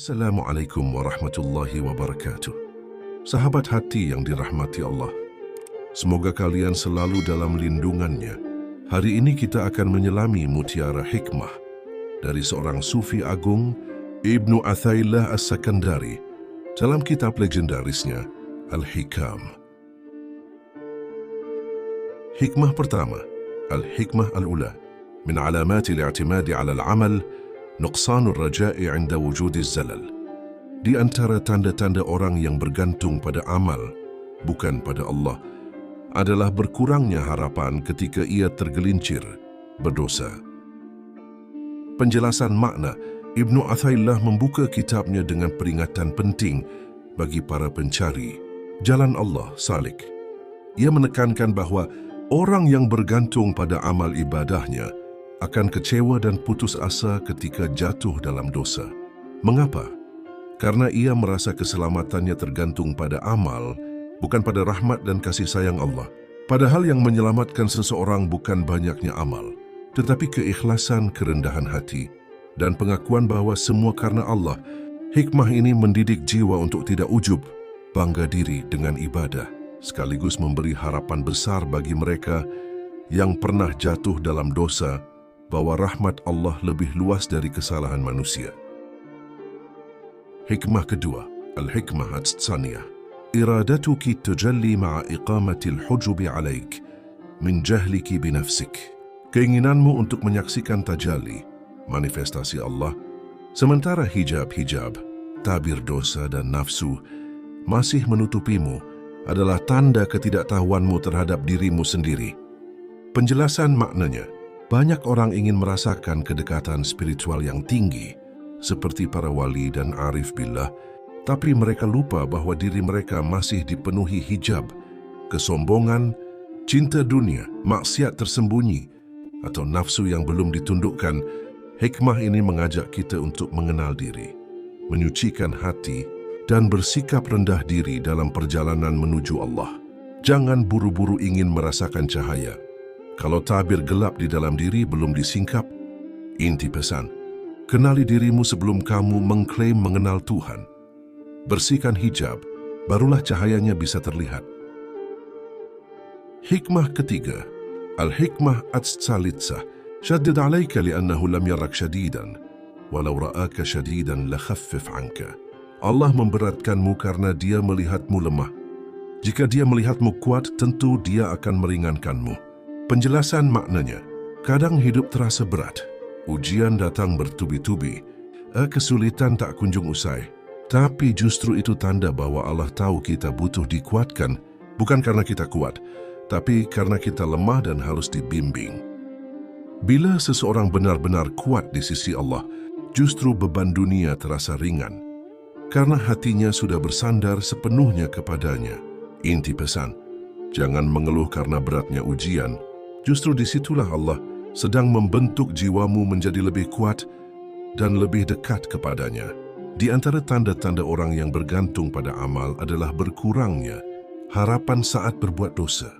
Assalamualaikum warahmatullahi wabarakatuh. Sahabat hati yang dirahmati Allah, semoga kalian selalu dalam lindungannya. Hari ini kita akan menyelami mutiara hikmah dari seorang sufi agung, Ibnu Athaillah As-Sakandari, dalam kitab legendarisnya Al-Hikam. Hikmah pertama, Al-Hikmah Al-Ula, min alamati al-i'timadi ala al-amal, nuqsanur raja'i 'inda wujudiz zalal. Di antara tanda-tanda orang yang bergantung pada amal, bukan pada Allah, adalah berkurangnya harapan ketika ia tergelincir berdosa. Penjelasan makna, Ibnu Athaillah membuka kitabnya dengan peringatan penting bagi para pencari jalan Allah salik. Ia menekankan bahawa orang yang bergantung pada amal ibadahnya akan kecewa dan putus asa ketika jatuh dalam dosa. Mengapa? Karena ia merasa keselamatannya tergantung pada amal, bukan pada rahmat dan kasih sayang Allah. Padahal yang menyelamatkan seseorang bukan banyaknya amal, tetapi keikhlasan, kerendahan hati, dan pengakuan bahawa semua karena Allah. Hikmah ini mendidik jiwa untuk tidak ujub, bangga diri dengan ibadah, sekaligus memberi harapan besar bagi mereka yang pernah jatuh dalam dosa, bahwa rahmat Allah lebih luas dari kesalahan manusia. Hikmah kedua, Al-Hikmah Ats-Tsaniyah. Iradatuki tajalli ma'a iqamati al-hujubi alaik min jahliki binafsik. Keinginanmu untuk menyaksikan tajalli, manifestasi Allah, sementara hijab-hijab, tabir dosa dan nafsu masih menutupimu, adalah tanda ketidaktahuanmu terhadap dirimu sendiri. Penjelasan maknanya, banyak orang ingin merasakan kedekatan spiritual yang tinggi, seperti para wali dan arif billah, tapi mereka lupa bahawa diri mereka masih dipenuhi hijab, kesombongan, cinta dunia, maksiat tersembunyi, atau nafsu yang belum ditundukkan. Hikmah ini mengajak kita untuk mengenal diri, menyucikan hati, dan bersikap rendah diri dalam perjalanan menuju Allah. Jangan buru-buru ingin merasakan cahaya kalau tabir gelap di dalam diri belum disingkap. Inti pesan, kenali dirimu sebelum kamu mengklaim mengenal Tuhan. Bersihkan hijab, barulah cahayanya bisa terlihat. Hikmah ketiga, Al-Hikmah Ats-Tsalitsa. Shaddid alaika li'annahu lam yarak syadidan, walau ra'aka syadidan lakhaffif anka. Allah memberatkanmu karena dia melihatmu lemah. Jika dia melihatmu kuat, tentu dia akan meringankanmu. Penjelasan maknanya, kadang hidup terasa berat, ujian datang bertubi-tubi, kesulitan tak kunjung usai. Tapi justru itu tanda bahwa Allah tahu kita butuh dikuatkan, bukan karena kita kuat, tapi karena kita lemah dan harus dibimbing. Bila seseorang benar-benar kuat di sisi Allah, justru beban dunia terasa ringan, karena hatinya sudah bersandar sepenuhnya kepadanya. Inti pesan, jangan mengeluh karena beratnya ujian. Justru disitulah Allah sedang membentuk jiwamu menjadi lebih kuat dan lebih dekat kepadanya. Di antara tanda-tanda orang yang bergantung pada amal adalah berkurangnya harapan saat berbuat dosa.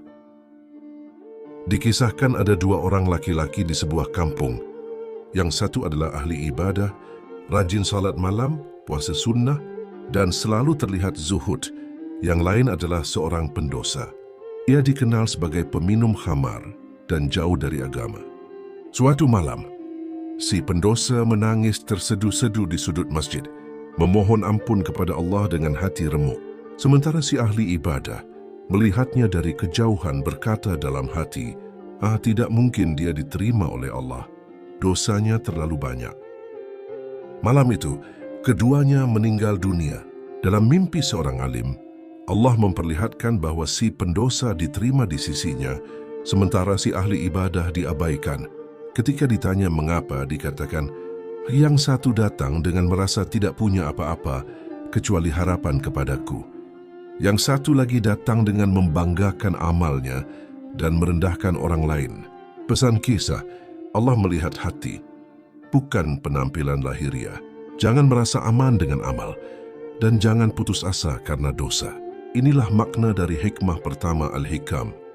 Dikisahkan ada dua orang laki-laki di sebuah kampung. Yang satu adalah ahli ibadah, rajin salat malam, puasa sunnah, dan selalu terlihat zuhud. Yang lain adalah seorang pendosa. Ia dikenal sebagai peminum khamar dan jauh dari agama. Suatu malam, si pendosa menangis tersedu-sedu di sudut masjid, memohon ampun kepada Allah dengan hati remuk. Sementara si ahli ibadah melihatnya dari kejauhan berkata dalam hati, tidak mungkin dia diterima oleh Allah. Dosanya terlalu banyak. Malam itu, keduanya meninggal dunia. Dalam mimpi seorang alim, Allah memperlihatkan bahwa si pendosa diterima di sisinya, sementara si ahli ibadah diabaikan. Ketika ditanya mengapa, dikatakan, yang satu datang dengan merasa tidak punya apa-apa, kecuali harapan kepadaku. Yang satu lagi datang dengan membanggakan amalnya dan merendahkan orang lain. Pesan kisah, Allah melihat hati, bukan penampilan lahiriah. Jangan merasa aman dengan amal, dan jangan putus asa karena dosa. Inilah makna dari hikmah pertama Al-Hikam.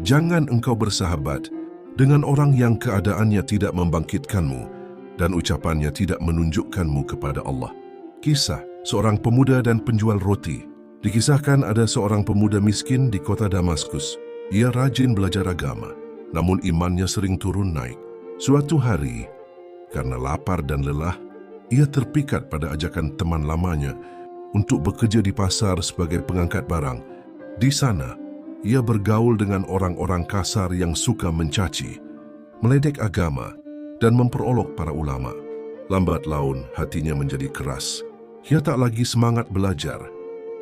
Jangan engkau bersahabat dengan orang yang keadaannya tidak membangkitkanmu, dan ucapannya tidak menunjukkanmu kepada Allah. Kisah seorang pemuda dan penjual roti. Dikisahkan ada seorang pemuda miskin di kota Damaskus. Ia rajin belajar agama, namun imannya sering turun naik. Suatu hari, karena lapar dan lelah, ia terpikat pada ajakan teman lamanya untuk bekerja di pasar sebagai pengangkat barang. Di sana, ia bergaul dengan orang-orang kasar yang suka mencaci, meledek agama, dan memperolok para ulama. Lambat laun, hatinya menjadi keras. Ia tak lagi semangat belajar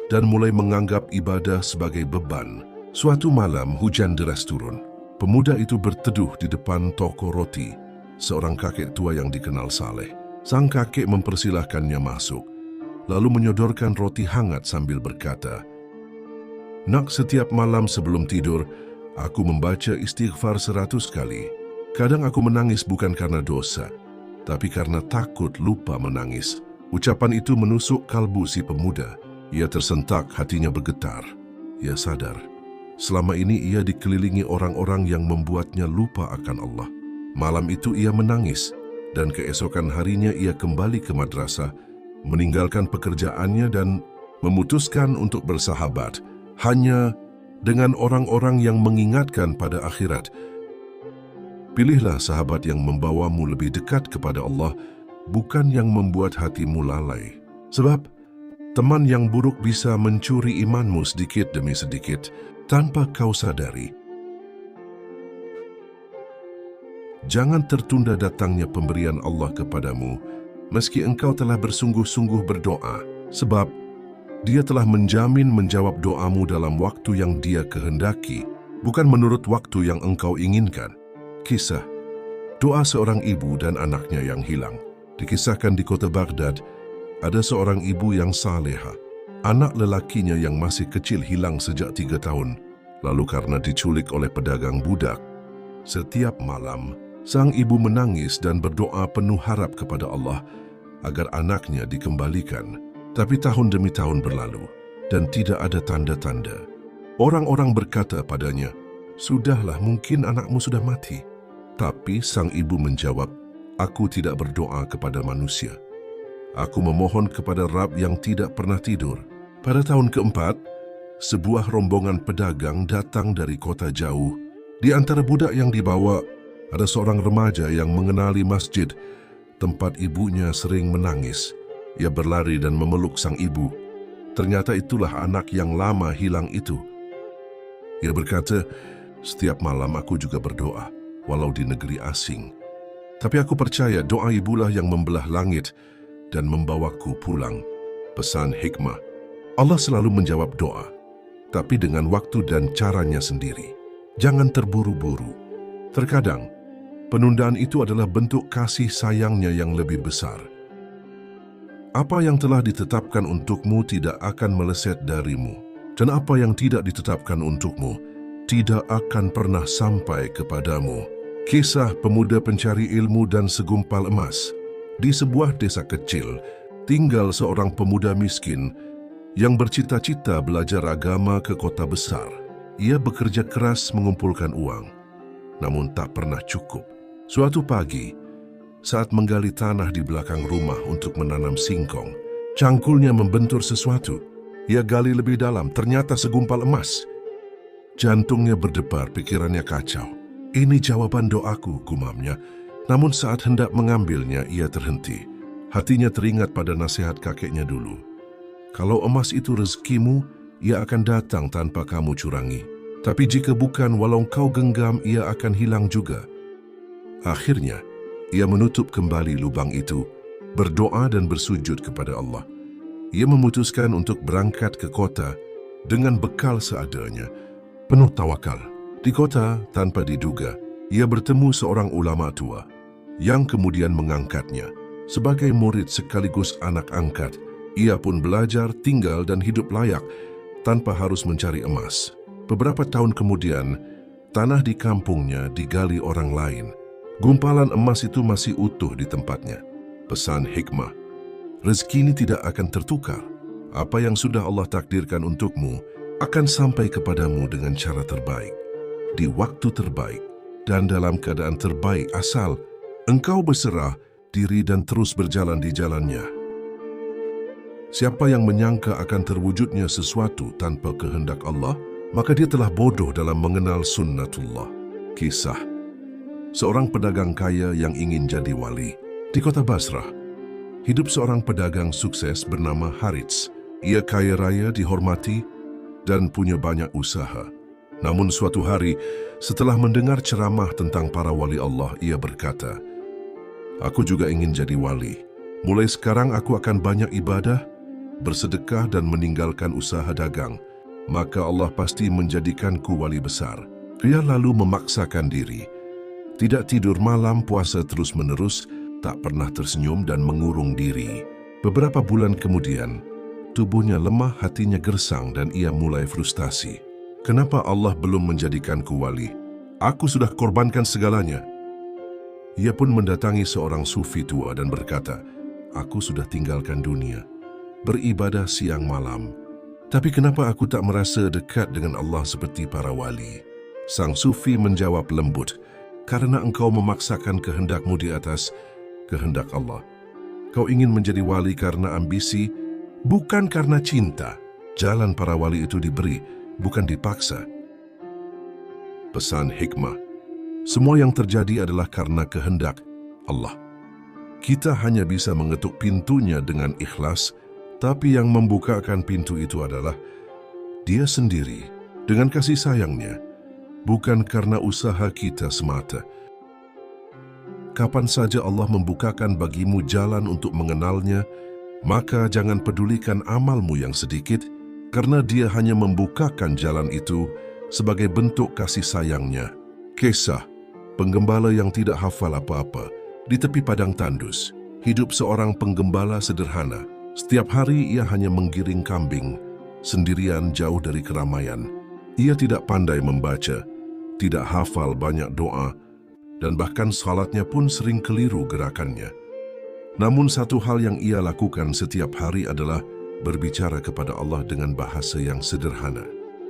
dan mulai menganggap ibadah sebagai beban. Suatu malam, hujan deras turun. Pemuda itu berteduh di depan toko roti, seorang kakek tua yang dikenal saleh. Sang kakek mempersilahkannya masuk, lalu menyodorkan roti hangat sambil berkata, "Nak, setiap malam sebelum tidur, aku membaca istighfar 100 kali. Kadang aku menangis bukan karena dosa, tapi karena takut lupa menangis." Ucapan itu menusuk kalbu si pemuda. Ia tersentak, hatinya bergetar. Ia sadar, selama ini ia dikelilingi orang-orang yang membuatnya lupa akan Allah. Malam itu ia menangis, dan keesokan harinya ia kembali ke madrasah, meninggalkan pekerjaannya dan memutuskan untuk bersahabat hanya dengan orang-orang yang mengingatkan pada akhirat. Pilihlah sahabat yang membawamu lebih dekat kepada Allah, bukan yang membuat hatimu lalai. Sebab teman yang buruk bisa mencuri imanmu sedikit demi sedikit tanpa kau sadari. Jangan tertunda datangnya pemberian Allah kepadamu, meski engkau telah bersungguh-sungguh berdoa, sebab Dia telah menjamin menjawab doamu dalam waktu yang Dia kehendaki, bukan menurut waktu yang engkau inginkan. Kisah doa seorang ibu dan anaknya yang hilang. Dikisahkan di kota Baghdad, ada seorang ibu yang saleha. Anak lelakinya yang masih kecil hilang sejak 3 tahun, lalu karena diculik oleh pedagang budak. Setiap malam, sang ibu menangis dan berdoa penuh harap kepada Allah agar anaknya dikembalikan. Tapi tahun demi tahun berlalu dan tidak ada tanda-tanda. Orang-orang berkata padanya, "Sudahlah, mungkin anakmu sudah mati." Tapi sang ibu menjawab, "Aku tidak berdoa kepada manusia. Aku memohon kepada Rabb yang tidak pernah tidur." Pada tahun keempat, sebuah rombongan pedagang datang dari kota jauh. Di antara budak yang dibawa, ada seorang remaja yang mengenali masjid tempat ibunya sering menangis. Ia berlari dan memeluk sang ibu. Ternyata itulah anak yang lama hilang itu. Ia berkata, "Setiap malam aku juga berdoa, walau di negeri asing. Tapi aku percaya doa ibulah yang membelah langit dan membawaku pulang." Pesan hikmah. Allah selalu menjawab doa, tapi dengan waktu dan caranya sendiri. Jangan terburu-buru. Terkadang, penundaan itu adalah bentuk kasih sayangnya yang lebih besar. Apa yang telah ditetapkan untukmu tidak akan meleset darimu, dan apa yang tidak ditetapkan untukmu tidak akan pernah sampai kepadamu. Kisah pemuda pencari ilmu dan segumpal emas. Di sebuah desa kecil, tinggal seorang pemuda miskin yang bercita-cita belajar agama ke kota besar. Ia bekerja keras mengumpulkan uang, namun tak pernah cukup. Suatu pagi, saat menggali tanah di belakang rumah untuk menanam singkong, cangkulnya membentur sesuatu. Ia gali lebih dalam, ternyata segumpal emas. Jantungnya berdebar, pikirannya kacau. "Ini jawaban doaku," gumamnya. Namun saat hendak mengambilnya, ia terhenti. Hatinya teringat pada nasihat kakeknya dulu. Kalau emas itu rezekimu, ia akan datang tanpa kamu curangi. Tapi jika bukan, walau kau genggam, ia akan hilang juga. Akhirnya, ia menutup kembali lubang itu, berdoa dan bersujud kepada Allah. Ia memutuskan untuk berangkat ke kota dengan bekal seadanya, penuh tawakal. Di kota, tanpa diduga, ia bertemu seorang ulama tua yang kemudian mengangkatnya sebagai murid sekaligus anak angkat. Ia pun belajar, tinggal dan hidup layak tanpa harus mencari emas. Beberapa tahun kemudian, tanah di kampungnya digali orang lain. Gumpalan emas itu masih utuh di tempatnya. Pesan hikmah. Rezeki ini tidak akan tertukar. Apa yang sudah Allah takdirkan untukmu akan sampai kepadamu dengan cara terbaik, di waktu terbaik, dan dalam keadaan terbaik asal engkau berserah diri dan terus berjalan di jalannya. Siapa yang menyangka akan terwujudnya sesuatu tanpa kehendak Allah, maka dia telah bodoh dalam mengenal sunnatullah. Kisah seorang pedagang kaya yang ingin jadi wali. Di kota Basrah, hidup seorang pedagang sukses bernama Harits. Ia kaya raya, dihormati, dan punya banyak usaha. Namun suatu hari, setelah mendengar ceramah tentang para wali Allah, ia berkata, "Aku juga ingin jadi wali. Mulai sekarang aku akan banyak ibadah, bersedekah dan meninggalkan usaha dagang. Maka Allah pasti menjadikanku wali besar." Ia lalu memaksakan diri. Tidak tidur malam, puasa terus-menerus, tak pernah tersenyum dan mengurung diri. Beberapa bulan kemudian, tubuhnya lemah, hatinya gersang dan ia mulai frustasi. Kenapa Allah belum menjadikanku wali? Aku sudah korbankan segalanya. Ia pun mendatangi seorang sufi tua dan berkata, "Aku sudah tinggalkan dunia, beribadah siang malam. Tapi kenapa aku tak merasa dekat dengan Allah seperti para wali?" Sang sufi menjawab lembut, "Karena engkau memaksakan kehendakmu di atas kehendak Allah. Kau ingin menjadi wali karena ambisi, bukan karena cinta. Jalan para wali itu diberi, bukan dipaksa." Pesan hikmah: semua yang terjadi adalah karena kehendak Allah. Kita hanya bisa mengetuk pintunya dengan ikhlas, tapi yang membukakan pintu itu adalah Dia sendiri dengan kasih sayangnya, bukan karena usaha kita semata. Kapan saja Allah membukakan bagimu jalan untuk mengenalnya, maka jangan pedulikan amalmu yang sedikit, karena Dia hanya membukakan jalan itu sebagai bentuk kasih sayangnya. Kisah penggembala yang tidak hafal apa-apa. Di tepi padang tandus, hidup seorang penggembala sederhana. Setiap hari ia hanya menggiring kambing, sendirian jauh dari keramaian. Ia tidak pandai membaca, tidak hafal banyak doa, dan bahkan salatnya pun sering keliru gerakannya. Namun satu hal yang ia lakukan setiap hari adalah berbicara kepada Allah dengan bahasa yang sederhana.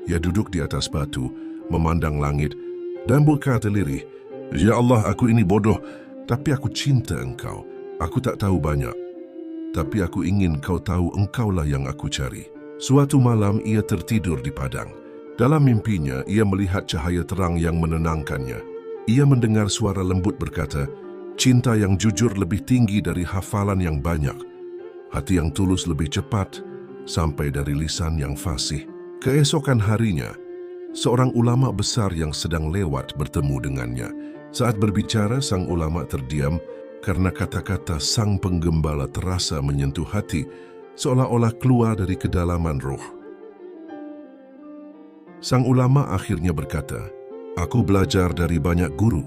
Ia duduk di atas batu, memandang langit, dan berkata lirih, "Ya Allah, aku ini bodoh, tapi aku cinta Engkau. Aku tak tahu banyak, tapi aku ingin Kau tahu Engkaulah yang aku cari." Suatu malam ia tertidur di padang. Dalam mimpinya ia melihat cahaya terang yang menenangkannya. Ia mendengar suara lembut berkata, "Cinta yang jujur lebih tinggi dari hafalan yang banyak. Hati yang tulus lebih cepat sampai dari lisan yang fasih." Keesokan harinya, seorang ulama besar yang sedang lewat bertemu dengannya. Saat berbicara, sang ulama terdiam karena kata-kata sang penggembala terasa menyentuh hati, seolah-olah keluar dari kedalaman roh. Sang ulama akhirnya berkata, "Aku belajar dari banyak guru,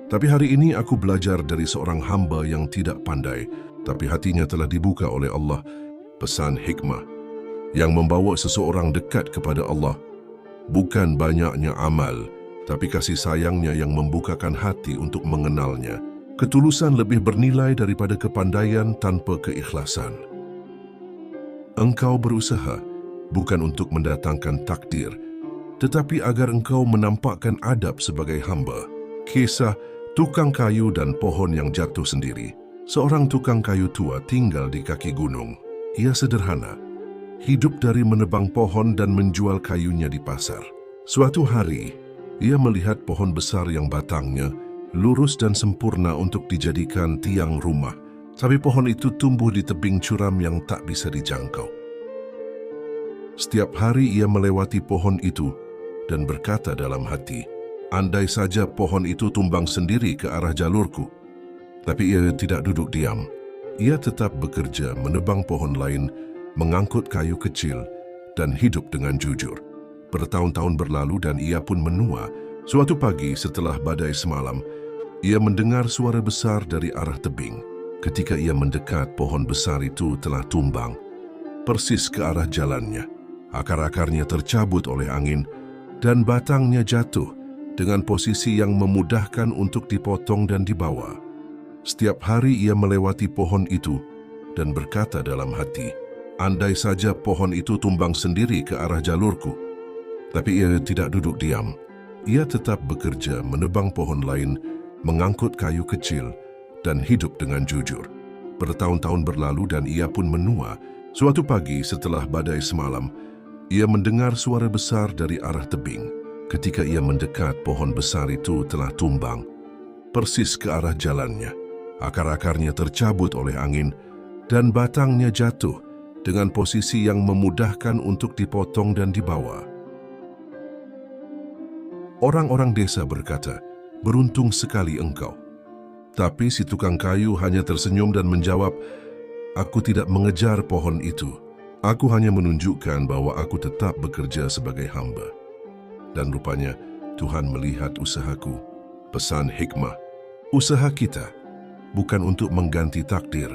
tapi hari ini aku belajar dari seorang hamba yang tidak pandai, tapi hatinya telah dibuka oleh Allah." Pesan hikmah: yang membawa seseorang dekat kepada Allah bukan banyaknya amal, tapi kasih sayangnya yang membukakan hati untuk mengenalnya. Ketulusan lebih bernilai daripada kepandaian tanpa keikhlasan. Engkau berusaha bukan untuk mendatangkan takdir, tetapi agar engkau menampakkan adab sebagai hamba. Kisah tukang kayu dan pohon yang jatuh sendiri. Seorang tukang kayu tua tinggal di kaki gunung. Ia sederhana, hidup dari menebang pohon dan menjual kayunya di pasar. Suatu hari, ia melihat pohon besar yang batangnya lurus dan sempurna untuk dijadikan tiang rumah. Tapi pohon itu tumbuh di tebing curam yang tak bisa dijangkau. Setiap hari ia melewati pohon itu dan berkata dalam hati, "Andai saja pohon itu tumbang sendiri ke arah jalurku." Tapi ia tidak duduk diam. Ia tetap bekerja menebang pohon lain, mengangkut kayu kecil, dan hidup dengan jujur. Bertahun-tahun berlalu dan ia pun menua. Suatu pagi setelah badai semalam, ia mendengar suara besar dari arah tebing. Ketika ia mendekat, pohon besar itu telah tumbang, persis ke arah jalannya. Akar-akarnya tercabut oleh angin, dan batangnya jatuh dengan posisi yang memudahkan untuk dipotong dan dibawa. Setiap hari ia melewati pohon itu dan berkata dalam hati, "Andai saja pohon itu tumbang sendiri ke arah jalurku." Tapi ia tidak duduk diam. Ia tetap bekerja menebang pohon lain, mengangkut kayu kecil, dan hidup dengan jujur. Bertahun-tahun berlalu dan ia pun menua. Suatu pagi setelah badai semalam, ia mendengar suara besar dari arah tebing. Ketika ia mendekat, pohon besar itu telah tumbang persis ke arah jalannya. Akar-akarnya tercabut oleh angin dan batangnya jatuh dengan posisi yang memudahkan untuk dipotong dan dibawa. Orang-orang desa berkata, "Beruntung sekali engkau." Tapi si tukang kayu hanya tersenyum dan menjawab, "Aku tidak mengejar pohon itu. Aku hanya menunjukkan bahwa aku tetap bekerja sebagai hamba." Dan rupanya Tuhan melihat usahaku. Pesan hikmah, usaha kita bukan untuk mengganti takdir,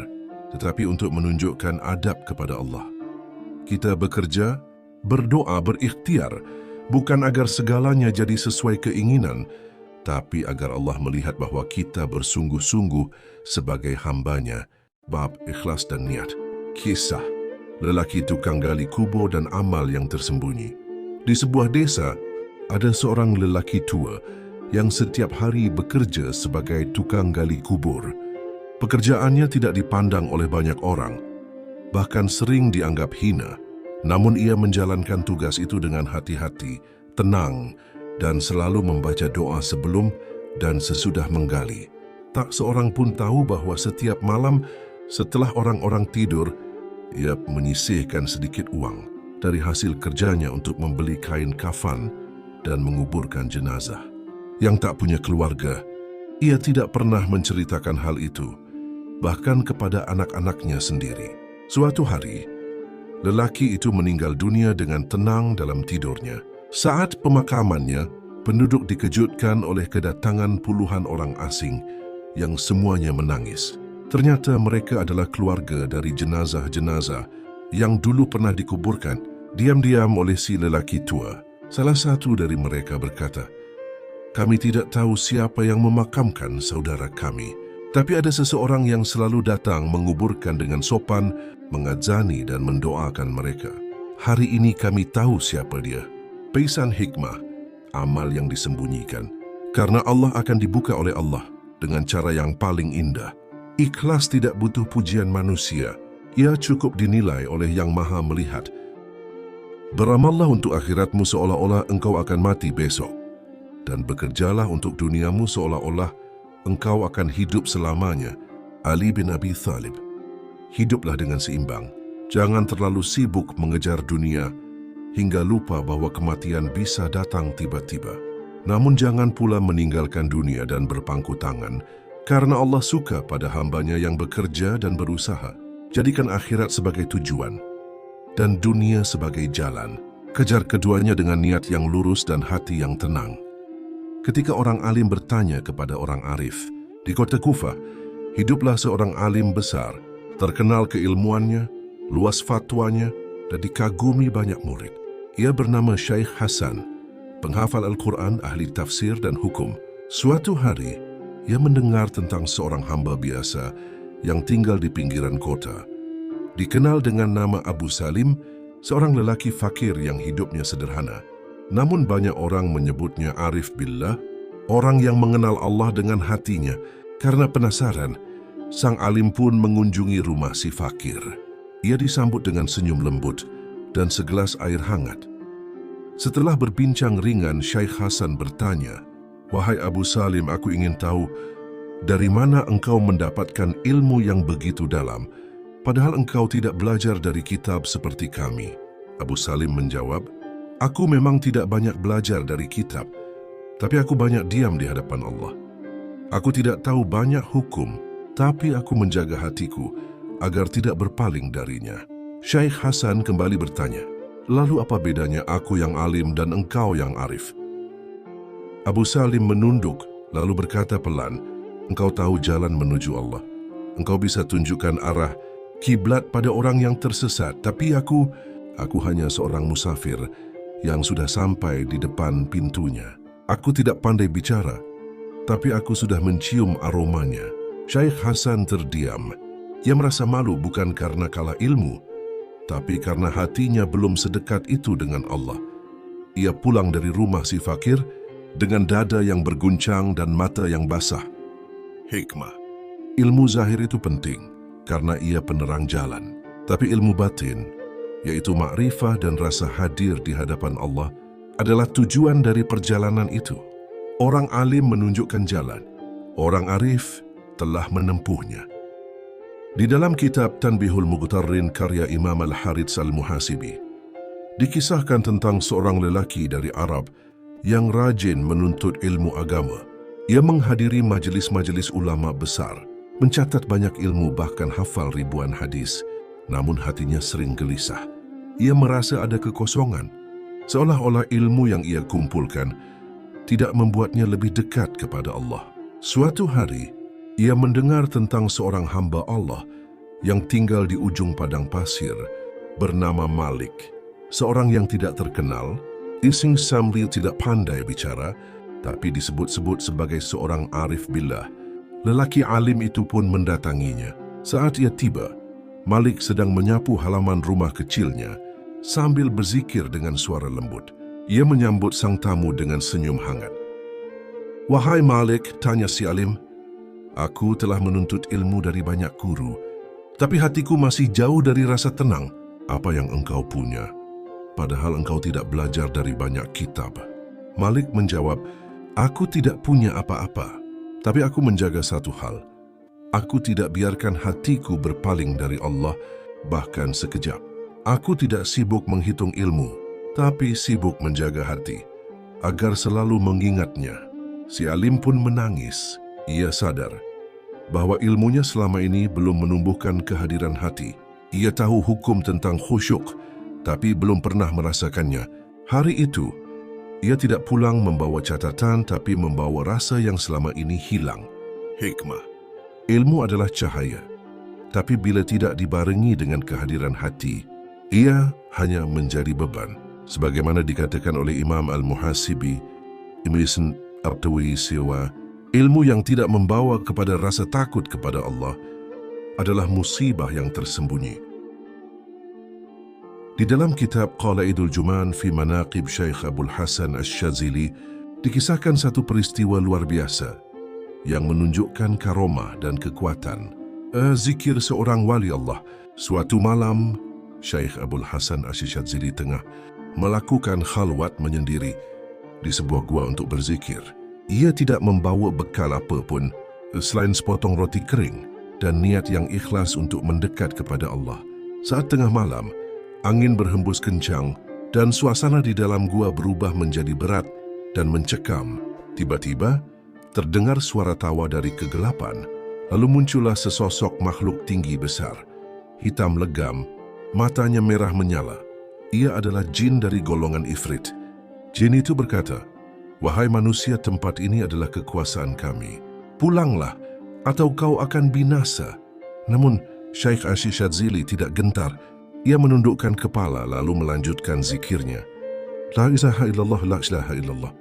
tetapi untuk menunjukkan adab kepada Allah. Kita bekerja, berdoa, berikhtiar, bukan agar segalanya jadi sesuai keinginan, tapi agar Allah melihat bahwa kita bersungguh-sungguh sebagai hambanya. Bab ikhlas dan niat. Kisah lelaki tukang gali kubur dan amal yang tersembunyi. Di sebuah desa, ada seorang lelaki tua yang setiap hari bekerja sebagai tukang gali kubur. Pekerjaannya tidak dipandang oleh banyak orang, bahkan sering dianggap hina. Namun ia menjalankan tugas itu dengan hati-hati, tenang, dan selalu membaca doa sebelum dan sesudah menggali. Tak seorang pun tahu bahwa setiap malam setelah orang-orang tidur, ia menyisihkan sedikit uang dari hasil kerjanya untuk membeli kain kafan dan menguburkan jenazah. Yang tak punya keluarga, ia tidak pernah menceritakan hal itu, bahkan kepada anak-anaknya sendiri. Suatu hari, lelaki itu meninggal dunia dengan tenang dalam tidurnya. Saat pemakamannya, penduduk dikejutkan oleh kedatangan puluhan orang asing yang semuanya menangis. Ternyata mereka adalah keluarga dari jenazah-jenazah yang dulu pernah dikuburkan diam-diam oleh si lelaki tua. Salah satu dari mereka berkata, "Kami tidak tahu siapa yang memakamkan saudara kami, tapi ada seseorang yang selalu datang menguburkan dengan sopan, mengadzani dan mendoakan mereka. Hari ini kami tahu siapa dia." Pesan hikmah, amal yang disembunyikan, karena Allah akan dibuka oleh Allah dengan cara yang paling indah. Ikhlas tidak butuh pujian manusia, ia cukup dinilai oleh Yang Maha Melihat. Beramallah untuk akhiratmu seolah-olah engkau akan mati besok, dan bekerjalah untuk duniamu seolah-olah engkau akan hidup selamanya. Ali bin Abi Thalib. Hiduplah dengan seimbang, jangan terlalu sibuk mengejar dunia, hingga lupa bahwa kematian bisa datang tiba-tiba. Namun jangan pula meninggalkan dunia dan berpangku tangan, karena Allah suka pada hambanya yang bekerja dan berusaha. Jadikan akhirat sebagai tujuan dan dunia sebagai jalan. Kejar keduanya dengan niat yang lurus dan hati yang tenang. Ketika orang alim bertanya kepada orang arif, di kota Kufah, hiduplah seorang alim besar, terkenal keilmuannya, luas fatwanya, dan dikagumi banyak murid. Ia bernama Syekh Hasan, penghafal Al-Quran, ahli tafsir dan hukum. Suatu hari, ia mendengar tentang seorang hamba biasa yang tinggal di pinggiran kota. Dikenal dengan nama Abu Salim, seorang lelaki fakir yang hidupnya sederhana. Namun banyak orang menyebutnya Arif Billah, orang yang mengenal Allah dengan hatinya. Karena penasaran, sang alim pun mengunjungi rumah si fakir. Ia disambut dengan senyum lembut dan segelas air hangat. Setelah berbincang ringan, Syekh Hasan bertanya, "Wahai Abu Salim, aku ingin tahu, dari mana engkau mendapatkan ilmu yang begitu dalam, padahal engkau tidak belajar dari kitab seperti kami?" Abu Salim menjawab, "Aku memang tidak banyak belajar dari kitab, tapi aku banyak diam di hadapan Allah. Aku tidak tahu banyak hukum, tapi aku menjaga hatiku agar tidak berpaling darinya." Syekh Hasan kembali bertanya, "Lalu apa bedanya aku yang alim dan engkau yang arif?" Abu Salim menunduk lalu berkata pelan, "Engkau tahu jalan menuju Allah. Engkau bisa tunjukkan arah kiblat pada orang yang tersesat, tapi aku hanya seorang musafir yang sudah sampai di depan pintunya. Aku tidak pandai bicara, tapi aku sudah mencium aromanya." Syekh Hasan terdiam. Ia merasa malu bukan karena kalah ilmu, tapi karena hatinya belum sedekat itu dengan Allah. Ia pulang dari rumah si fakir dengan dada yang berguncang dan mata yang basah. Hikmah. Ilmu zahir itu penting karena ia penerang jalan. Tapi ilmu batin, yaitu makrifah dan rasa hadir di hadapan Allah, adalah tujuan dari perjalanan itu. Orang alim menunjukkan jalan, orang arif telah menempuhnya. Di dalam kitab Tanbihul Mughtarrin karya Imam Al-Harits Al-Muhasibi, dikisahkan tentang seorang lelaki dari Arab yang rajin menuntut ilmu agama. Ia menghadiri majelis-majelis ulama besar, mencatat banyak ilmu bahkan hafal ribuan hadis, namun hatinya sering gelisah. Ia merasa ada kekosongan, seolah-olah ilmu yang ia kumpulkan tidak membuatnya lebih dekat kepada Allah. Suatu hari, ia mendengar tentang seorang hamba Allah yang tinggal di ujung padang pasir bernama Malik, seorang yang tidak terkenal, ising sambil tidak pandai bicara, tapi disebut-sebut sebagai seorang arif billah. Lelaki alim itu pun mendatanginya. Saat ia tiba, Malik sedang menyapu halaman rumah kecilnya sambil berzikir dengan suara lembut. Ia menyambut sang tamu dengan senyum hangat. "Wahai Malik," tanya si alim, "aku telah menuntut ilmu dari banyak guru, tapi hatiku masih jauh dari rasa tenang. Apa yang engkau punya? Padahal engkau tidak belajar dari banyak kitab." Malik menjawab, "Aku tidak punya apa-apa, tapi aku menjaga satu hal. Aku tidak biarkan hatiku berpaling dari Allah, bahkan sekejap. Aku tidak sibuk menghitung ilmu, tapi sibuk menjaga hati, agar selalu mengingatnya." Si alim pun menangis. Ia sadar bahwa ilmunya selama ini belum menumbuhkan kehadiran hati. Ia tahu hukum tentang khusyuk, tapi belum pernah merasakannya. Hari itu, ia tidak pulang membawa catatan, tapi membawa rasa yang selama ini hilang. Hikmah. Ilmu adalah cahaya, tapi bila tidak dibarengi dengan kehadiran hati, ia hanya menjadi beban. Sebagaimana dikatakan oleh Imam Al-Muhasibi, Ibn Artawisiwa, ilmu yang tidak membawa kepada rasa takut kepada Allah adalah musibah yang tersembunyi. Di dalam kitab Qalaidul Juman fi Manaqib Syekh Abdul Hasan Asy-Syadzili, dikisahkan satu peristiwa luar biasa yang menunjukkan karomah dan kekuatan. Zikir seorang wali Allah. Suatu malam, Syekh Abdul Hasan Asy-Syadzili tengah melakukan khalwat menyendiri di sebuah gua untuk berzikir. Ia tidak membawa bekal apa pun selain sepotong roti kering dan niat yang ikhlas untuk mendekat kepada Allah. Saat tengah malam, angin berhembus kencang dan suasana di dalam gua berubah menjadi berat dan mencekam. Tiba-tiba, terdengar suara tawa dari kegelapan. Lalu muncullah sesosok makhluk tinggi besar, hitam legam, matanya merah menyala. Ia adalah jin dari golongan Ifrit. Jin itu berkata, "Wahai manusia, tempat ini adalah kekuasaan kami. Pulanglah, atau kau akan binasa." Namun, Syekh Asy-Syadzili tidak gentar. Ia menundukkan kepala lalu melanjutkan zikirnya. La ilaha illallah, la ilaha illallah.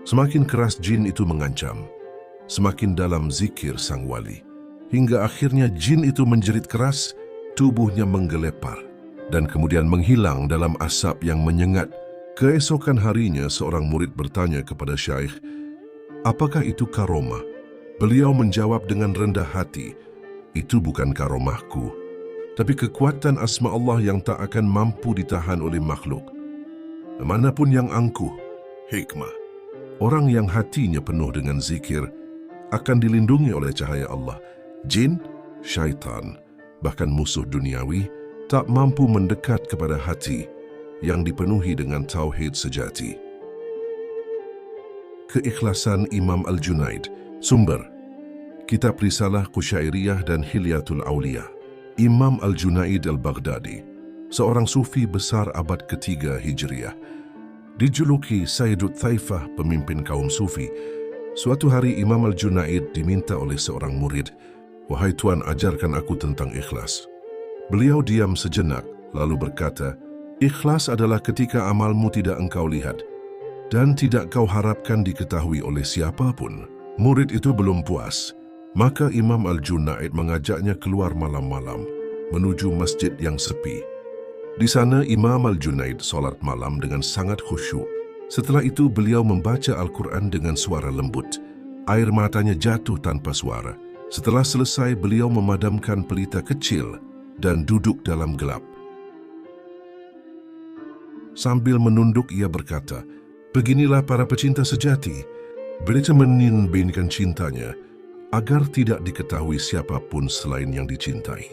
Semakin keras jin itu mengancam, semakin dalam zikir sang wali. Hingga akhirnya jin itu menjerit keras, tubuhnya menggelepar, dan kemudian menghilang dalam asap yang menyengat. Keesokan harinya, seorang murid bertanya kepada Syekh, "Apakah itu karomah?" Beliau menjawab dengan rendah hati, "Itu bukan karomahku, tapi kekuatan asma Allah yang tak akan mampu ditahan oleh makhluk. Manapun yang angkuh." Hikmah. Orang yang hatinya penuh dengan zikir akan dilindungi oleh cahaya Allah. Jin, syaitan, bahkan musuh duniawi tak mampu mendekat kepada hati yang dipenuhi dengan tauhid sejati. Keikhlasan Imam Al-Junaid. Sumber: Kitab Risalah Qusyairiyah dan Hilyatul Aulia. Imam Al-Junaid Al-Baghdadi, seorang sufi besar abad ketiga Hijriah. Dijuluki Sayyidut Thaifah, pemimpin kaum sufi. Suatu hari Imam Al-Junaid diminta oleh seorang murid, "Wahai Tuan, ajarkan aku tentang ikhlas." Beliau diam sejenak, lalu berkata, "Ikhlas adalah ketika amalmu tidak engkau lihat dan tidak kau harapkan diketahui oleh siapapun." Murid itu belum puas, maka Imam Al-Junaid mengajaknya keluar malam-malam menuju masjid yang sepi. Di sana Imam Al-Junaid solat malam dengan sangat khusyuk. Setelah itu beliau membaca Al-Quran dengan suara lembut. Air matanya jatuh tanpa suara. Setelah selesai, beliau memadamkan pelita kecil dan duduk dalam gelap. Sambil menunduk, ia berkata, "Beginilah para pecinta sejati. Mereka meninbinkan cintanya agar tidak diketahui siapapun selain yang dicintai."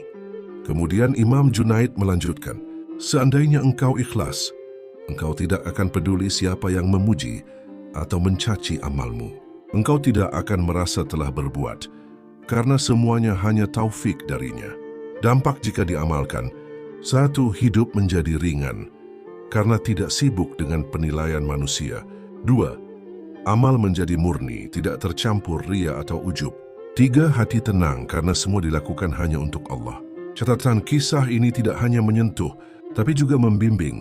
Kemudian Imam Junaid melanjutkan, "Seandainya engkau ikhlas, engkau tidak akan peduli siapa yang memuji atau mencaci amalmu. Engkau tidak akan merasa telah berbuat, karena semuanya hanya taufik darinya. Dampak jika diamalkan, satu, hidup menjadi ringan, karena tidak sibuk dengan penilaian manusia. Dua, amal menjadi murni, tidak tercampur ria atau ujub. Tiga, hati tenang, karena semua dilakukan hanya untuk Allah." Catatan, kisah ini tidak hanya menyentuh, tapi juga membimbing,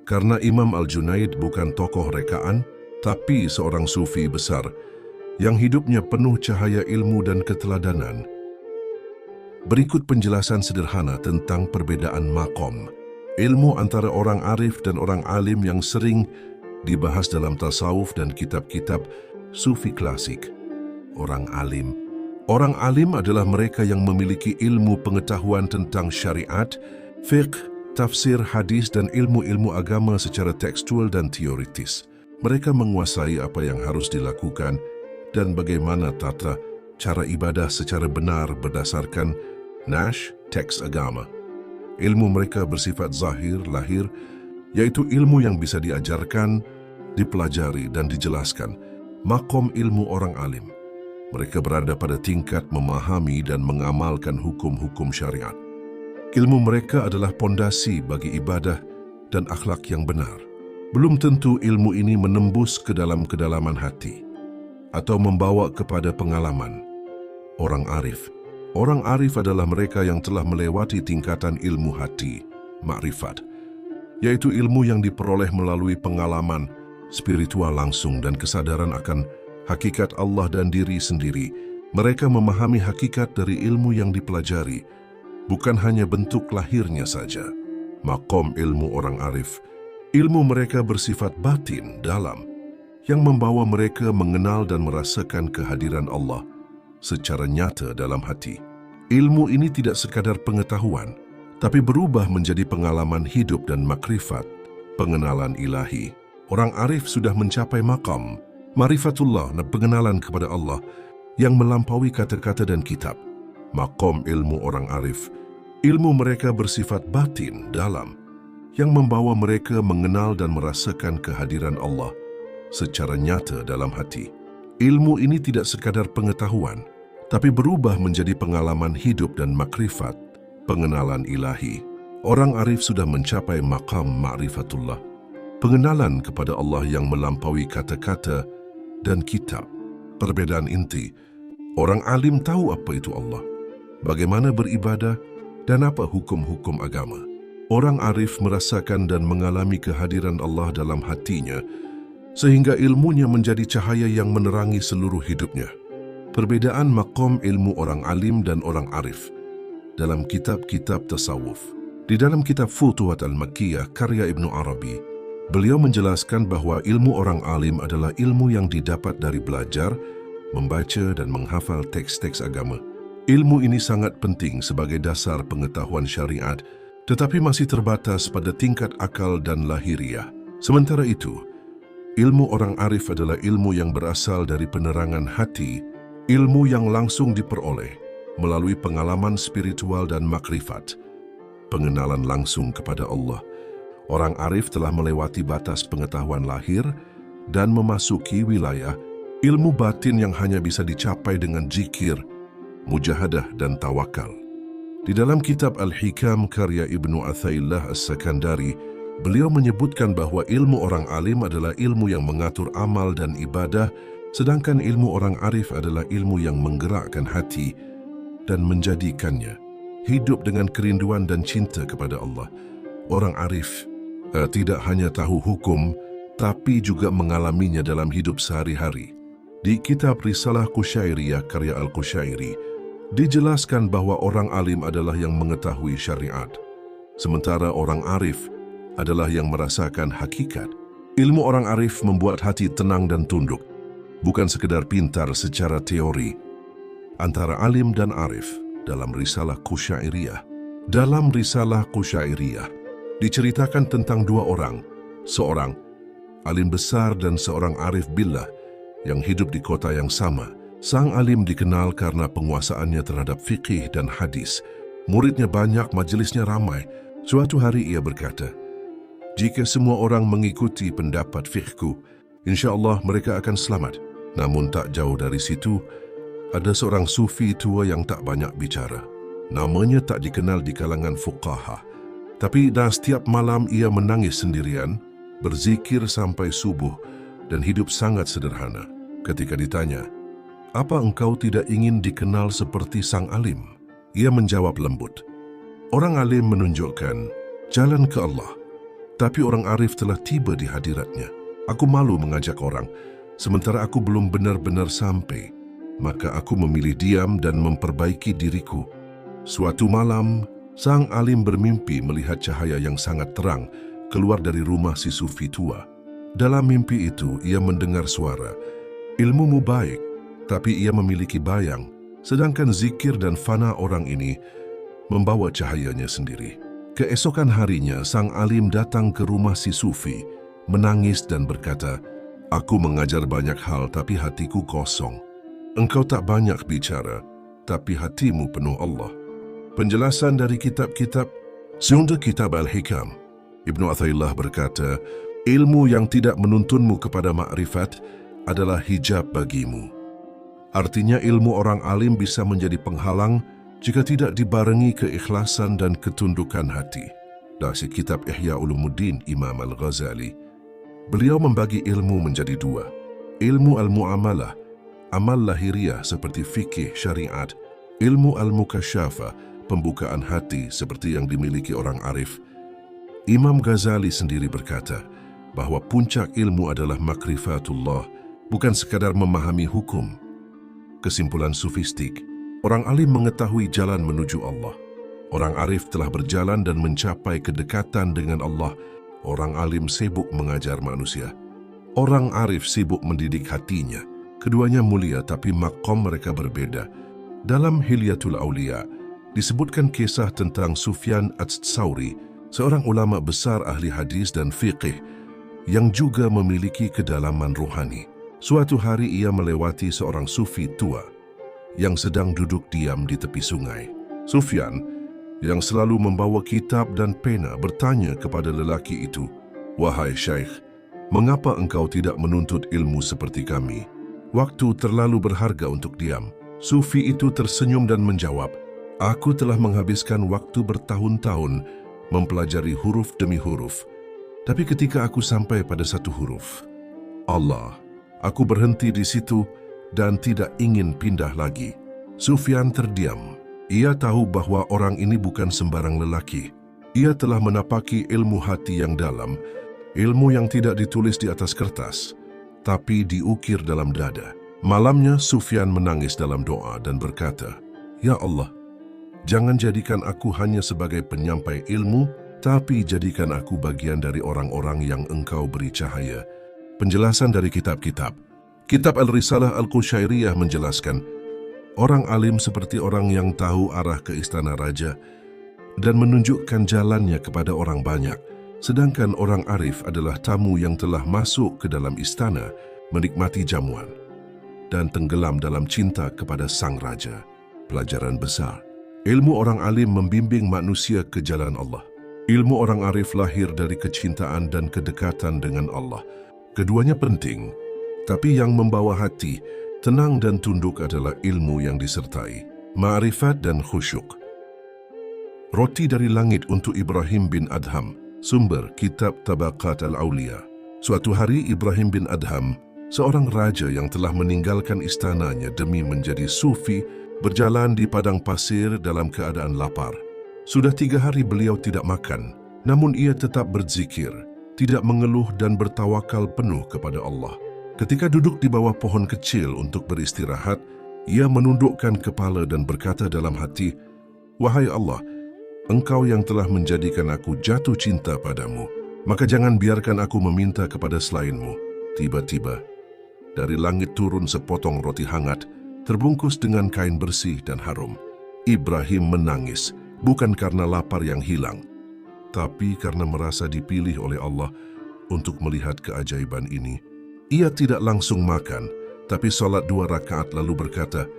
karena Imam Al-Junaid bukan tokoh rekaan, tapi seorang sufi besar yang hidupnya penuh cahaya ilmu dan keteladanan. Berikut penjelasan sederhana tentang perbedaan makom, ilmu antara orang arif dan orang alim yang sering dibahas dalam tasawuf dan kitab-kitab sufi klasik. Orang alim adalah mereka yang memiliki ilmu pengetahuan tentang syariat, fiqh, tafsir, hadis dan ilmu-ilmu agama secara tekstual dan teoritis. Mereka menguasai apa yang harus dilakukan dan bagaimana tata cara ibadah secara benar berdasarkan nash, teks agama. Ilmu mereka bersifat zahir, lahir, yaitu ilmu yang bisa diajarkan, dipelajari dan dijelaskan. Makom ilmu orang alim. Mereka berada pada tingkat memahami dan mengamalkan hukum-hukum syariat. Ilmu mereka adalah pondasi bagi ibadah dan akhlak yang benar. Belum tentu ilmu ini menembus ke dalam kedalaman hati atau membawa kepada pengalaman. Orang arif adalah mereka yang telah melewati tingkatan ilmu hati, makrifat, yaitu ilmu yang diperoleh melalui pengalaman spiritual langsung dan kesadaran akan hakikat Allah dan diri sendiri. Mereka memahami hakikat dari ilmu yang dipelajari, bukan hanya bentuk lahirnya saja. Makom ilmu orang arif, ilmu mereka bersifat batin, dalam, yang membawa mereka mengenal dan merasakan kehadiran Allah secara nyata dalam hati. Ilmu ini tidak sekadar pengetahuan, tapi berubah menjadi pengalaman hidup dan makrifat, pengenalan ilahi. Orang arif sudah mencapai makam Marifatullah, pengenalan kepada Allah yang melampaui kata-kata dan kitab. Makom ilmu orang arif, ilmu mereka bersifat batin, dalam, yang membawa mereka mengenal dan merasakan kehadiran Allah secara nyata dalam hati. Ilmu ini tidak sekadar pengetahuan, tapi berubah menjadi pengalaman hidup dan makrifat, pengenalan ilahi. Orang arif sudah mencapai makam ma'rifatullah, pengenalan kepada Allah yang melampaui kata-kata dan kitab. Perbedaan inti, orang alim tahu apa itu Allah, bagaimana beribadah, dan apa hukum-hukum agama. Orang arif merasakan dan mengalami kehadiran Allah dalam hatinya, sehingga ilmunya menjadi cahaya yang menerangi seluruh hidupnya. Perbedaan makom ilmu orang alim dan orang arif dalam kitab-kitab tasawuf. Di dalam kitab Futuhat Al-Makkiyah karya Ibnu Arabi, beliau menjelaskan bahwa ilmu orang alim adalah ilmu yang didapat dari belajar, membaca dan menghafal teks-teks agama. Ilmu ini sangat penting sebagai dasar pengetahuan syariat, tetapi masih terbatas pada tingkat akal dan lahiriah. Sementara itu, ilmu orang arif adalah ilmu yang berasal dari penerangan hati, ilmu yang langsung diperoleh melalui pengalaman spiritual dan makrifat, pengenalan langsung kepada Allah. Orang arif telah melewati batas pengetahuan lahir dan memasuki wilayah ilmu batin yang hanya bisa dicapai dengan zikir, mujahadah dan tawakal. Di dalam kitab Al-Hikam karya Ibnu Athaillah As-Sakandari, beliau menyebutkan bahwa ilmu orang alim adalah ilmu yang mengatur amal dan ibadah, sedangkan ilmu orang arif adalah ilmu yang menggerakkan hati dan menjadikannya hidup dengan kerinduan dan cinta kepada Allah. Orang arif tidak hanya tahu hukum, tapi juga mengalaminya dalam hidup sehari-hari. Di kitab Risalah Qusyairiyah karya Al-Qusyairi, dijelaskan bahwa orang alim adalah yang mengetahui syariat, sementara orang arif adalah yang merasakan hakikat. Ilmu orang arif membuat hati tenang dan tunduk, bukan sekedar pintar secara teori, antara alim dan arif dalam Risalah Qusyairiyah. Dalam Risalah Qusyairiyah diceritakan tentang dua orang, seorang alim besar dan seorang arif billah yang hidup di kota yang sama. Sang alim dikenal karena penguasaannya terhadap fikih dan hadis. Muridnya banyak, majelisnya ramai. Suatu hari ia berkata, "Jika semua orang mengikuti pendapat fiqhku, insya-Allah mereka akan selamat." Namun tak jauh dari situ, ada seorang sufi tua yang tak banyak bicara. Namanya tak dikenal di kalangan fuqaha. Tapi dah setiap malam ia menangis sendirian, berzikir sampai subuh dan hidup sangat sederhana. Ketika ditanya, "Apa engkau tidak ingin dikenal seperti sang alim?" Ia menjawab lembut, "Orang alim menunjukkan jalan ke Allah, tapi orang arif telah tiba di hadiratnya. Aku malu mengajak orang, sementara aku belum benar-benar sampai. Maka aku memilih diam dan memperbaiki diriku." Suatu malam, sang alim bermimpi melihat cahaya yang sangat terang keluar dari rumah si sufi tua. Dalam mimpi itu, ia mendengar suara, "Ilmumu baik, tapi ia memiliki bayang, sedangkan zikir dan fana orang ini membawa cahayanya sendiri." Keesokan harinya, sang alim datang ke rumah si sufi, menangis dan berkata, "Aku mengajar banyak hal tapi hatiku kosong. Engkau tak banyak bicara, tapi hatimu penuh Allah." Penjelasan dari kitab-kitab. Sunda Kitab Al-Hikam, Ibnu Athaillah berkata, "Ilmu yang tidak menuntunmu kepada makrifat adalah hijab bagimu." Artinya ilmu orang alim bisa menjadi penghalang jika tidak dibarengi keikhlasan dan ketundukan hati. Dari kitab Ihya Ulumuddin Imam Al-Ghazali, beliau membagi ilmu menjadi dua. Ilmu al-mu'amalah, amal lahiriah seperti fikih syariat. Ilmu al-mukasyafah, pembukaan hati seperti yang dimiliki orang arif. Imam Ghazali sendiri berkata bahwa puncak ilmu adalah makrifatullah, bukan sekadar memahami hukum. Kesimpulan sufistik, orang alim mengetahui jalan menuju Allah. Orang arif telah berjalan dan mencapai kedekatan dengan Allah. Orang alim sibuk mengajar manusia. Orang arif sibuk mendidik hatinya. Keduanya mulia tapi maqam mereka berbeda. Dalam Hilyatul Aulia disebutkan kisah tentang Sufyan Ats-Tsauri, seorang ulama besar ahli hadis dan fiqih yang juga memiliki kedalaman rohani. Suatu hari ia melewati seorang sufi tua yang sedang duduk diam di tepi sungai. Sufyan, yang selalu membawa kitab dan pena, bertanya kepada lelaki itu, "Wahai Syekh, mengapa engkau tidak menuntut ilmu seperti kami? Waktu terlalu berharga untuk diam." Sufi itu tersenyum dan menjawab, "Aku telah menghabiskan waktu bertahun-tahun mempelajari huruf demi huruf. Tapi ketika aku sampai pada satu huruf, Allah, aku berhenti di situ dan tidak ingin pindah lagi." Sufyan terdiam. Ia tahu bahwa orang ini bukan sembarang lelaki. Ia telah menapaki ilmu hati yang dalam, ilmu yang tidak ditulis di atas kertas, tapi diukir dalam dada. Malamnya Sufyan menangis dalam doa dan berkata, "Ya Allah, jangan jadikan aku hanya sebagai penyampai ilmu, tapi jadikan aku bagian dari orang-orang yang Engkau beri cahaya." Penjelasan dari kitab-kitab. Kitab Al-Risalah Al-Qusyairiyah menjelaskan, orang alim seperti orang yang tahu arah ke istana raja dan menunjukkan jalannya kepada orang banyak, sedangkan orang arif adalah tamu yang telah masuk ke dalam istana, menikmati jamuan, dan tenggelam dalam cinta kepada sang raja. Pelajaran besar. Ilmu orang alim membimbing manusia ke jalan Allah. Ilmu orang arif lahir dari kecintaan dan kedekatan dengan Allah. Keduanya penting, tapi yang membawa hati tenang dan tunduk adalah ilmu yang disertai ma'rifat dan khusyuk. Roti dari langit untuk Ibrahim bin Adham. Sumber Kitab Tabaqat Al-Aulia. Suatu hari Ibrahim bin Adham, seorang raja yang telah meninggalkan istananya demi menjadi sufi, berjalan di padang pasir dalam keadaan lapar. Sudah 3 hari beliau tidak makan, namun ia tetap berzikir, tidak mengeluh dan bertawakal penuh kepada Allah. Ketika duduk di bawah pohon kecil untuk beristirahat, ia menundukkan kepala dan berkata dalam hati, "Wahai Allah, Engkau yang telah menjadikan aku jatuh cinta padamu, maka jangan biarkan aku meminta kepada selainmu." Tiba-tiba, dari langit turun sepotong roti hangat, terbungkus dengan kain bersih dan harum. Ibrahim menangis, bukan karena lapar yang hilang, tapi karena merasa dipilih oleh Allah untuk melihat keajaiban ini. Ia tidak langsung makan, tapi salat 2 rakaat lalu berkata,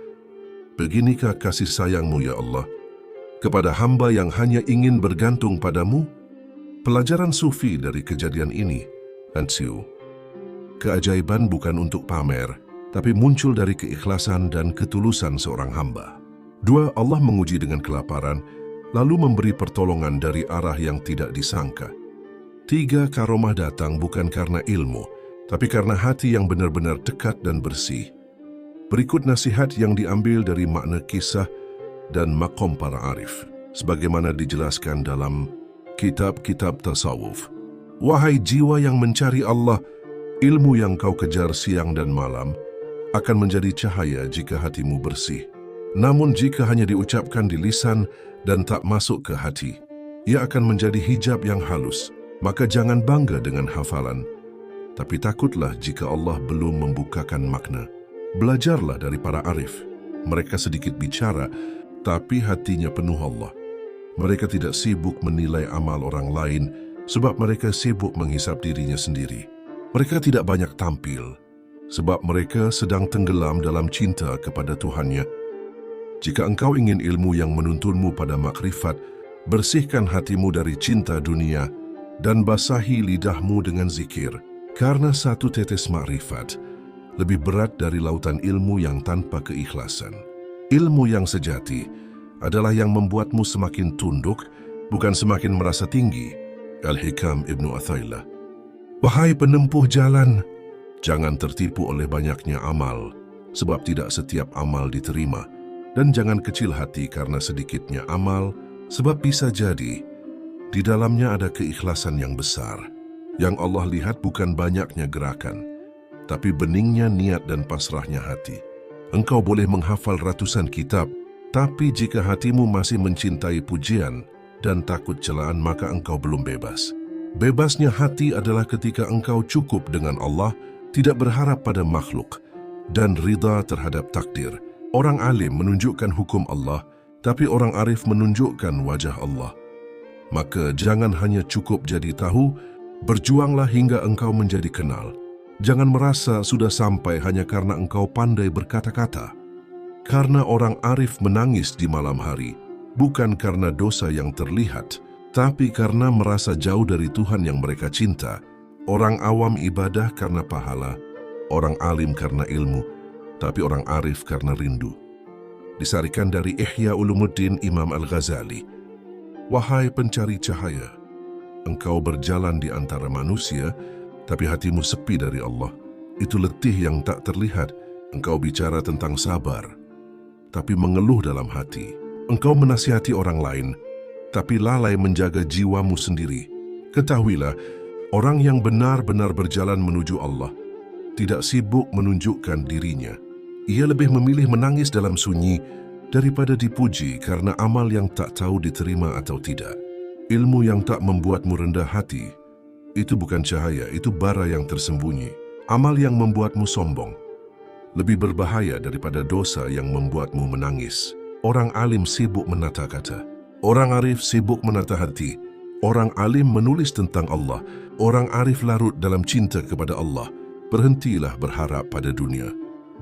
"Beginikah kasih sayangmu ya Allah, kepada hamba yang hanya ingin bergantung padamu?" Pelajaran sufi dari kejadian ini, Ansiu. Keajaiban bukan untuk pamer, tapi muncul dari keikhlasan dan ketulusan seorang hamba. 2. Allah menguji dengan kelaparan, lalu memberi pertolongan dari arah yang tidak disangka. 3. Karomah datang bukan karena ilmu, tapi karena hati yang benar-benar dekat dan bersih. Berikut nasihat yang diambil dari makna kisah dan makom para arif, sebagaimana dijelaskan dalam kitab-kitab tasawuf. Wahai jiwa yang mencari Allah, ilmu yang kau kejar siang dan malam akan menjadi cahaya jika hatimu bersih. Namun jika hanya diucapkan di lisan dan tak masuk ke hati, ia akan menjadi hijab yang halus. Maka jangan bangga dengan hafalan, tapi takutlah jika Allah belum membukakan makna. Belajarlah dari para arif. Mereka sedikit bicara, tapi hatinya penuh Allah. Mereka tidak sibuk menilai amal orang lain, sebab mereka sibuk menghisap dirinya sendiri. Mereka tidak banyak tampil, sebab mereka sedang tenggelam dalam cinta kepada Tuhannya. Jika engkau ingin ilmu yang menuntunmu pada makrifat, bersihkan hatimu dari cinta dunia, dan basahi lidahmu dengan zikir, karena satu tetes makrifat lebih berat dari lautan ilmu yang tanpa keikhlasan. Ilmu yang sejati adalah yang membuatmu semakin tunduk, bukan semakin merasa tinggi. Al-Hikam Ibnu Athailah. Wahai penempuh jalan, jangan tertipu oleh banyaknya amal, sebab tidak setiap amal diterima. Dan jangan kecil hati karena sedikitnya amal, sebab bisa jadi di dalamnya ada keikhlasan yang besar. Yang Allah lihat bukan banyaknya gerakan, tapi beningnya niat dan pasrahnya hati. Engkau boleh menghafal ratusan kitab, tapi jika hatimu masih mencintai pujian dan takut celaan, maka engkau belum bebas. Bebasnya hati adalah ketika engkau cukup dengan Allah, tidak berharap pada makhluk, dan ridha terhadap takdir. Orang alim menunjukkan hukum Allah, tapi orang arif menunjukkan wajah Allah. Maka jangan hanya cukup jadi tahu, berjuanglah hingga engkau menjadi kenal. Jangan merasa sudah sampai hanya karena engkau pandai berkata-kata. Karena orang arif menangis di malam hari, bukan karena dosa yang terlihat, tapi karena merasa jauh dari Tuhan yang mereka cinta. Orang awam ibadah karena pahala, orang alim karena ilmu, tapi orang arif karena rindu. Disarikan dari Ihya Ulumuddin Imam Al-Ghazali. Wahai pencari cahaya, engkau berjalan di antara manusia, tapi hatimu sepi dari Allah. Itu letih yang tak terlihat. Engkau bicara tentang sabar, tapi mengeluh dalam hati. Engkau menasihati orang lain, tapi lalai menjaga jiwamu sendiri. Ketahuilah, orang yang benar-benar berjalan menuju Allah tidak sibuk menunjukkan dirinya. Ia lebih memilih menangis dalam sunyi daripada dipuji karena amal yang tak tahu diterima atau tidak. Ilmu yang tak membuatmu rendah hati, itu bukan cahaya, itu bara yang tersembunyi. Amal yang membuatmu sombong lebih berbahaya daripada dosa yang membuatmu menangis. Orang alim sibuk menata kata, orang arif sibuk menata hati. Orang alim menulis tentang Allah, orang arif larut dalam cinta kepada Allah. Berhentilah berharap pada dunia,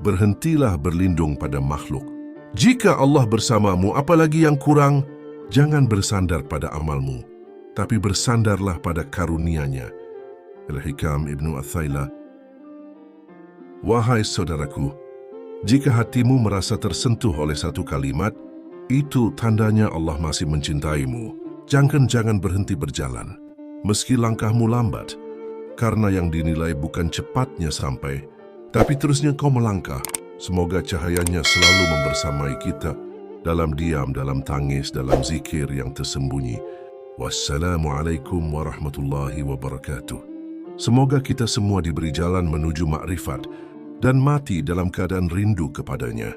berhentilah berlindung pada makhluk. Jika Allah bersamamu, apalagi yang kurang? Jangan bersandar pada amalmu, tapi bersandarlah pada karunia-Nya. Al-Hikam Ibnu Athailah. Wahai saudaraku, jika hatimu merasa tersentuh oleh satu kalimat, itu tandanya Allah masih mencintaimu. Jangan berhenti berjalan, meski langkahmu lambat, karena yang dinilai bukan cepatnya sampai, tapi terusnya kau melangkah. Semoga cahayanya selalu membersamai kita dalam diam, dalam tangis, dalam zikir yang tersembunyi. Wassalamualaikum warahmatullahi wabarakatuh. Semoga kita semua diberi jalan menuju makrifat dan mati dalam keadaan rindu kepadanya.